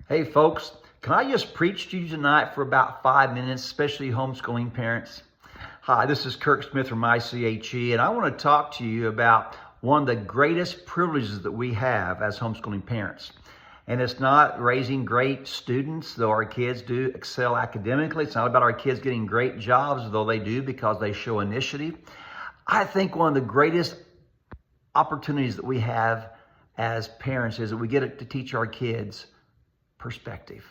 Hey folks, can I just preach to you tonight for about 5 minutes, especially homeschooling parents? Hi, this is Kirk Smith from ICHE, and I want to talk to you about one of the greatest privileges that we have as homeschooling parents. And it's not raising great students, though our kids do excel academically. It's not about our kids getting great jobs, though they do because they show initiative. I think one of the greatest opportunities that we have as parents is that we get to teach our kids perspective,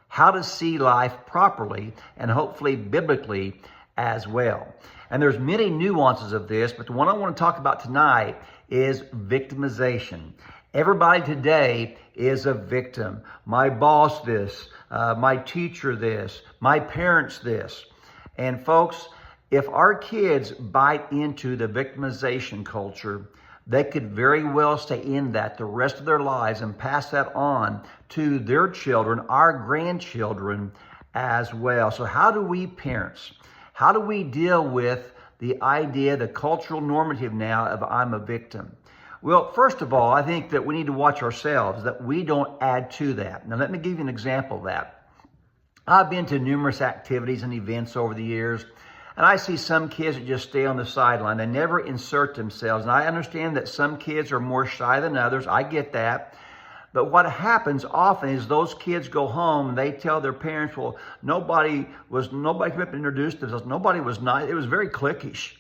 how to see life properly and hopefully biblically as well. And there's many nuances of this, but the one I want to talk about tonight is victimization. Everybody today is a victim. My boss this, my teacher this, my parents this. And folks, if our kids bite into the victimization culture, they could very well stay in that the rest of their lives and pass that on to their children, our grandchildren as well. So how do we parents, how do we deal with the idea, the cultural normative now of I'm a victim? Well, first of all, I think that we need to watch ourselves, that we don't add to that. Now, let me give you an example of that. I've been to numerous activities and events over the years, and I see some kids that just stay on the sideline. They never insert themselves. And I understand that some kids are more shy than others. I get that. But what happens often is those kids go home and they tell their parents, well, nobody came up and introduced themselves. Nobody was nice. It was very cliquish.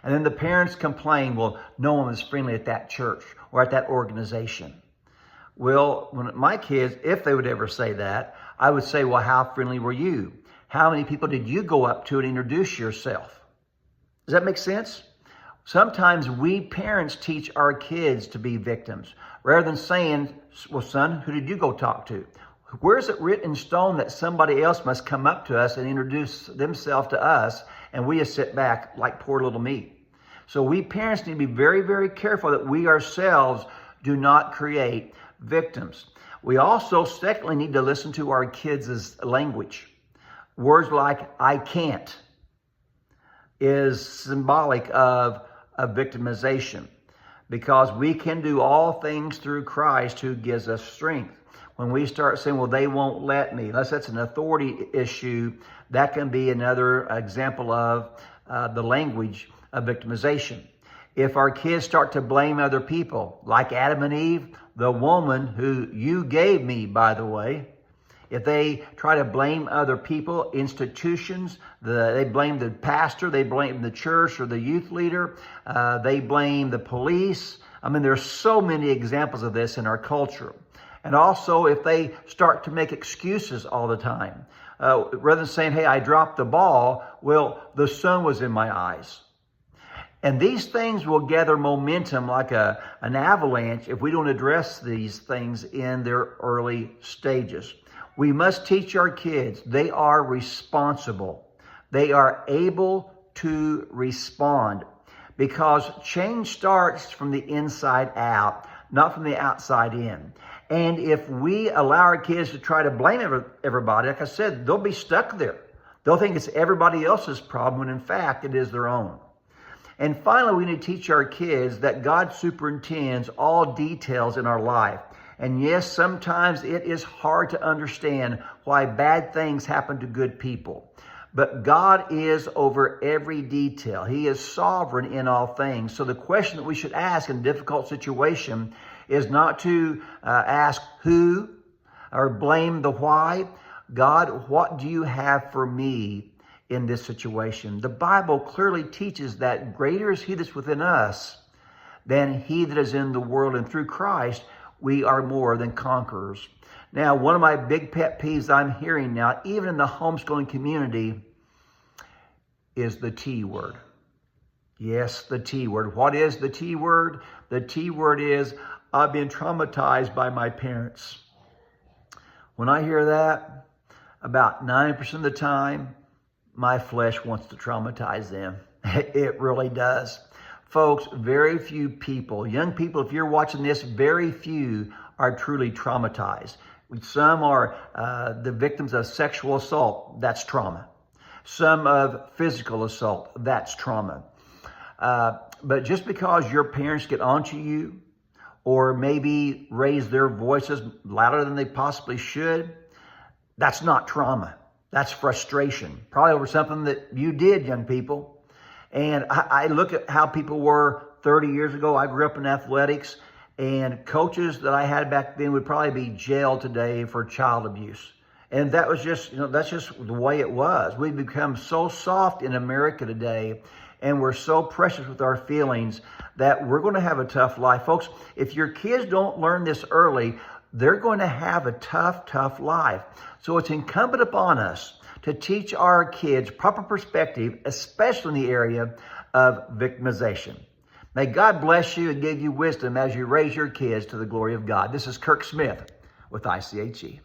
And then the parents complain, well, no one was friendly at that church or at that organization. Well, when my kids, if they would ever say that, I would say, well, how friendly were you? How many people did you go up to and introduce yourself? Does that make sense? Sometimes we parents teach our kids to be victims rather than saying, well, son, who did you go talk to? Where is it written in stone that somebody else must come up to us and introduce themselves to us and we just sit back like poor little me? So we parents need to be very, very careful that we ourselves do not create victims. We also, secondly, need to listen to our kids' language. Words like, I can't, is symbolic of victimization because we can do all things through Christ who gives us strength. When we start saying, well, they won't let me, unless that's an authority issue, that can be another example of the language of victimization. If our kids start to blame other people, like Adam and Eve, the woman who you gave me, by the way, if they try to blame other people, institutions, they blame the pastor, they blame the church or the youth leader, they blame the police. I mean, there's so many examples of this in our culture. And also, if they start to make excuses all the time, rather than saying, hey, I dropped the ball, well, the sun was in my eyes. And these things will gather momentum like an avalanche if we don't address these things in their early stages. We must teach our kids they are responsible. They are able to respond because change starts from the inside out, not from the outside in. And if we allow our kids to try to blame everybody, like I said, they'll be stuck there. They'll think it's everybody else's problem when in fact it is their own. And finally, we need to teach our kids that God superintends all details in our life. And yes, sometimes it is hard to understand why bad things happen to good people. But God is over every detail. He is sovereign in all things. So the question that we should ask in a difficult situation is not to ask who or blame the why. God, what do you have for me in this situation? The Bible clearly teaches that greater is He that's within us than he that is in the world. And through Christ, we are more than conquerors. Now, one of my big pet peeves I'm hearing now, even in the homeschooling community, is the T word. Yes, the T word. What is the T word? The T word is, I've been traumatized by my parents. When I hear that, about 90% of the time, my flesh wants to traumatize them. It really does. Folks, very few people, young people, if you're watching this, very few are truly traumatized. Some are the victims of sexual assault. That's trauma. Some of physical assault. That's trauma. But just because your parents get onto you or maybe raise their voices louder than they possibly should, that's not trauma. That's frustration, probably over something that you did, young people. And I look at how people were 30 years ago. I grew up in athletics, and coaches that I had back then would probably be jailed today for child abuse. And that was just, that's just the way it was. We've become so soft in America today, and we're so precious with our feelings that we're going to have a tough life. Folks, if your kids don't learn this early, they're going to have a tough, tough life. So it's incumbent upon us to teach our kids proper perspective, especially in the area of victimization. May God bless you and give you wisdom as you raise your kids to the glory of God. This is Kirk Smith with ICHE.